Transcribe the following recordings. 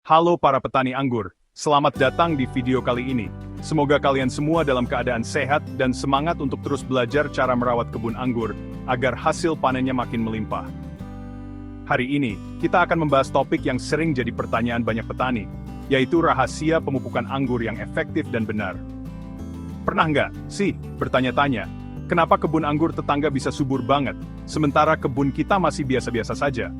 Halo para petani anggur, selamat datang di video kali ini. Semoga kalian semua dalam keadaan sehat dan semangat untuk terus belajar cara merawat kebun anggur, agar hasil panennya makin melimpah. Hari ini, kita akan membahas topik yang sering jadi pertanyaan banyak petani, yaitu rahasia pemupukan anggur yang efektif dan benar. Pernah nggak sih bertanya-tanya, kenapa kebun anggur tetangga bisa subur banget, sementara kebun kita masih biasa-biasa saja?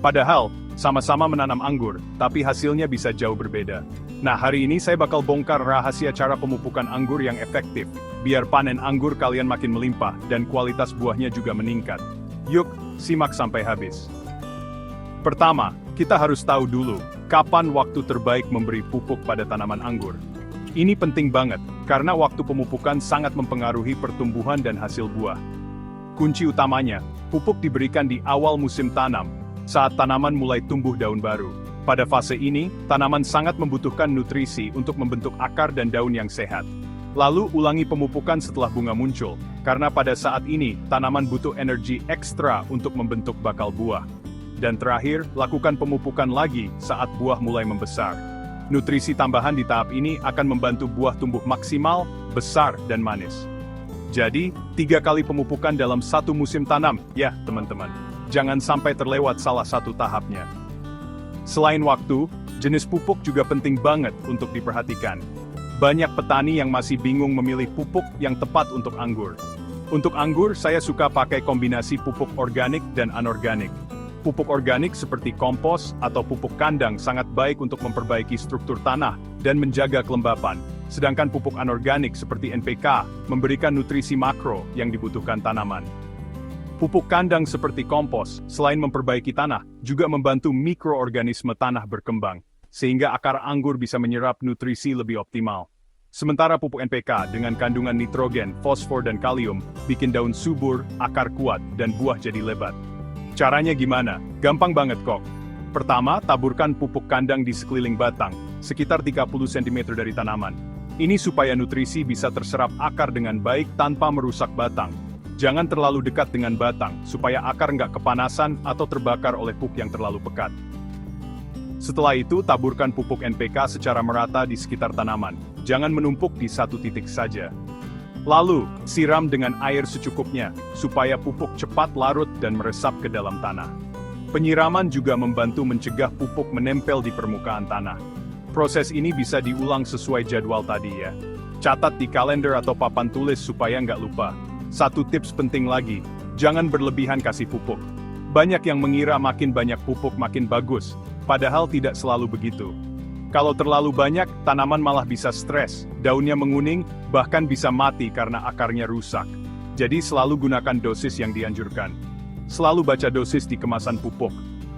Padahal, sama-sama menanam anggur, tapi hasilnya bisa jauh berbeda. Nah, hari ini saya bakal bongkar rahasia cara pemupukan anggur yang efektif, biar panen anggur kalian makin melimpah, dan kualitas buahnya juga meningkat. Yuk, simak sampai habis. Pertama, kita harus tahu dulu, kapan waktu terbaik memberi pupuk pada tanaman anggur. Ini penting banget, karena waktu pemupukan sangat mempengaruhi pertumbuhan dan hasil buah. Kunci utamanya, pupuk diberikan di awal musim tanam, saat tanaman mulai tumbuh daun baru. Pada fase ini, tanaman sangat membutuhkan nutrisi untuk membentuk akar dan daun yang sehat. Lalu ulangi pemupukan setelah bunga muncul, karena pada saat ini, tanaman butuh energi ekstra untuk membentuk bakal buah. Dan terakhir, lakukan pemupukan lagi saat buah mulai membesar. Nutrisi tambahan di tahap ini akan membantu buah tumbuh maksimal, besar, dan manis. Jadi, 3 kali pemupukan dalam satu musim tanam, ya teman-teman. Jangan sampai terlewat salah satu tahapnya. Selain waktu, jenis pupuk juga penting banget untuk diperhatikan. Banyak petani yang masih bingung memilih pupuk yang tepat untuk anggur. Untuk anggur, saya suka pakai kombinasi pupuk organik dan anorganik. Pupuk organik seperti kompos atau pupuk kandang sangat baik untuk memperbaiki struktur tanah dan menjaga kelembapan. Sedangkan pupuk anorganik seperti NPK memberikan nutrisi makro yang dibutuhkan tanaman. Pupuk kandang seperti kompos, selain memperbaiki tanah, juga membantu mikroorganisme tanah berkembang, sehingga akar anggur bisa menyerap nutrisi lebih optimal. Sementara pupuk NPK dengan kandungan nitrogen, fosfor dan kalium, bikin daun subur, akar kuat, dan buah jadi lebat. Caranya gimana? Gampang banget kok. Pertama, taburkan pupuk kandang di sekeliling batang, sekitar 30 cm dari tanaman. Ini supaya nutrisi bisa terserap akar dengan baik tanpa merusak batang. Jangan terlalu dekat dengan batang, supaya akar nggak kepanasan atau terbakar oleh pupuk yang terlalu pekat. Setelah itu, taburkan pupuk NPK secara merata di sekitar tanaman. Jangan menumpuk di satu titik saja. Lalu, siram dengan air secukupnya, supaya pupuk cepat larut dan meresap ke dalam tanah. Penyiraman juga membantu mencegah pupuk menempel di permukaan tanah. Proses ini bisa diulang sesuai jadwal tadi ya. Catat di kalender atau papan tulis supaya nggak lupa. Satu tips penting lagi, jangan berlebihan kasih pupuk. Banyak yang mengira makin banyak pupuk makin bagus, padahal tidak selalu begitu. Kalau terlalu banyak, tanaman malah bisa stres, daunnya menguning, bahkan bisa mati karena akarnya rusak. Jadi selalu gunakan dosis yang dianjurkan. Selalu baca dosis di kemasan pupuk.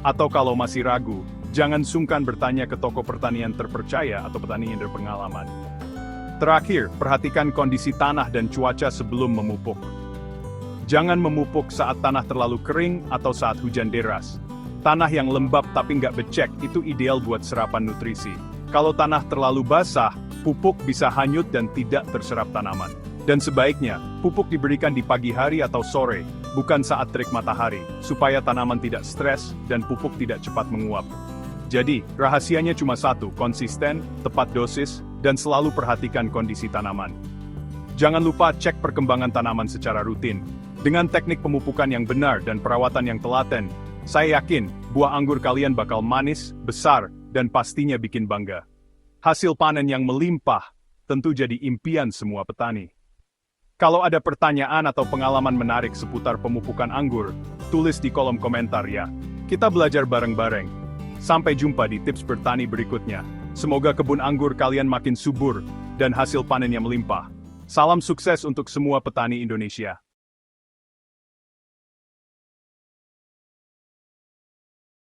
Atau kalau masih ragu, jangan sungkan bertanya ke toko pertanian terpercaya atau petani yang berpengalaman. Terakhir, perhatikan kondisi tanah dan cuaca sebelum memupuk. Jangan memupuk saat tanah terlalu kering atau saat hujan deras. Tanah yang lembab tapi nggak becek itu ideal buat serapan nutrisi. Kalau tanah terlalu basah, pupuk bisa hanyut dan tidak terserap tanaman. Dan sebaiknya, pupuk diberikan di pagi hari atau sore, bukan saat terik matahari, supaya tanaman tidak stres dan pupuk tidak cepat menguap. Jadi, rahasianya cuma satu, konsisten, tepat dosis, dan selalu perhatikan kondisi tanaman. Jangan lupa cek perkembangan tanaman secara rutin. Dengan teknik pemupukan yang benar dan perawatan yang telaten, saya yakin buah anggur kalian bakal manis, besar, dan pastinya bikin bangga. Hasil panen yang melimpah tentu jadi impian semua petani. Kalau ada pertanyaan atau pengalaman menarik seputar pemupukan anggur, tulis di kolom komentar ya. Kita belajar bareng-bareng. Sampai jumpa di tips bertani berikutnya. Semoga kebun anggur kalian makin subur dan hasil panennya melimpah. Salam sukses untuk semua petani Indonesia.